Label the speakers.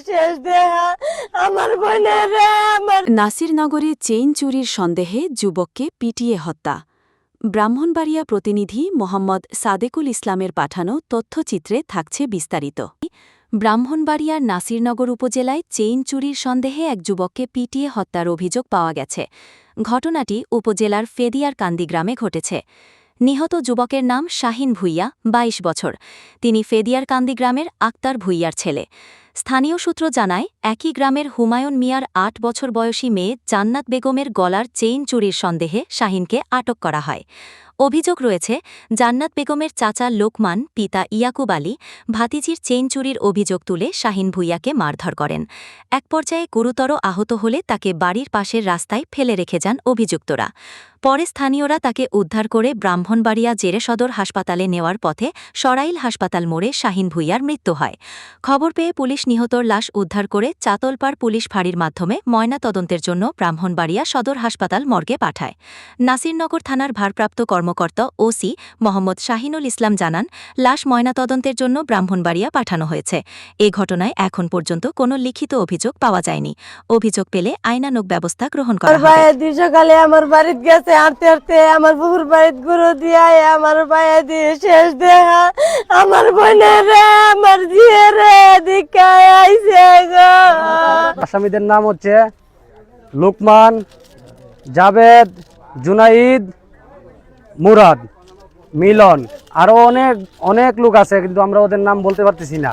Speaker 1: শেষ দেহা আমার বোনের আমার।
Speaker 2: নাসিরনগরে চেইন চুরির সন্দেহে যুবককে পিটিয়ে হত্যা। ব্রাহ্মণবাড়িয়া প্রতিনিধি মোহাম্মদ সাদেকুল ইসলামের পাঠানো তথ্যচিত্রে থাকছে বিস্তারিত। ব্রাহ্মণবাড়িয়ার নাসিরনগর উপজেলায় চেইন চুরির সন্দেহে এক যুবককে পিটিয়ে হত্যার অভিযোগ পাওয়া গেছে। ঘটনাটি উপজেলার ফেদিয়ারকান্দি গ্রামে ঘটেছে। নিহত যুবকের নাম শাহিন ভুইয়া, ২২ বছর। তিনি ফেদিয়ারকান্দি গ্রামের আক্তার ভুইয়ার ছেলে। স্থানীয় সূত্র জানায়, একই গ্রামের হুমায়ুন মিয়ার ৮ বছর বয়সী মেয়ে জান্নাত বেগমের গলার চেইন চুরির সন্দেহে শাহিনকে আটক করা হয়। অভিযোগ রয়েছে, জান্নাত বেগমের চাচা লোকমান, পিতা ইয়াকুব আলী ভাতিজির চেইন চুরির অভিযোগ তুলে শাহিন ভুইয়াকে মারধর করেন। এক পর্যায়ে গুরুতর আহত হলে তাকে বাড়ির পাশের রাস্তায় ফেলে রেখে যান অভিযুক্তরা। পরে স্থানীয়রা তাকে উদ্ধার করে ব্রাহ্মণবাড়িয়া জেরে সদর হাসপাতালে নেওয়ার পথে সরাইল হাসপাতাল মোড়ে শাহিন ভুইয়ার মৃত্যু হয়। খবর পেয়ে পুলিশ নিহতর লাশ উদ্ধার করে চাতলপাড় পুলিশ ফাঁড়ির মাধ্যমে ময়নাতদন্তের জন্য ব্রাহ্মণবাড়িয়া সদর হাসপাতাল মর্গে পাঠায়। নাসিরনগর থানার ভারপ্রাপ্ত কর্মকর্তা ওসি মোহাম্মদ শাহিনুল ইসলাম জানান, লাশ ময়নাতদন্তের জন্য ব্রাহ্মণবাড়িয়া পাঠানো হয়েছে। এ ঘটনায় এখন পর্যন্ত কোনো লিখিত অভিযোগ পাওয়া যায়নি। অভিযোগ পেলে আইনানুগ ব্যবস্থা গ্রহণ করা হবে।
Speaker 1: সকালে আমার বাড়িতে গেছে হাঁটতে হাঁটতে আমার বুকুর বাড়িতে গুরু দিয়ে আমার ভাইয়া দিয়ে শেষ দেহা আমার বোনের আমার জিয়ের দিকে আইছে গো।
Speaker 3: আসামিদের নাম হচ্ছে লোকমান, জাবেদ, জুনাইদ, মুরাদ, মিলন, আরো অনেক লোক আছে, কিন্তু আমরা ওদের নাম বলতে পারতেছি না।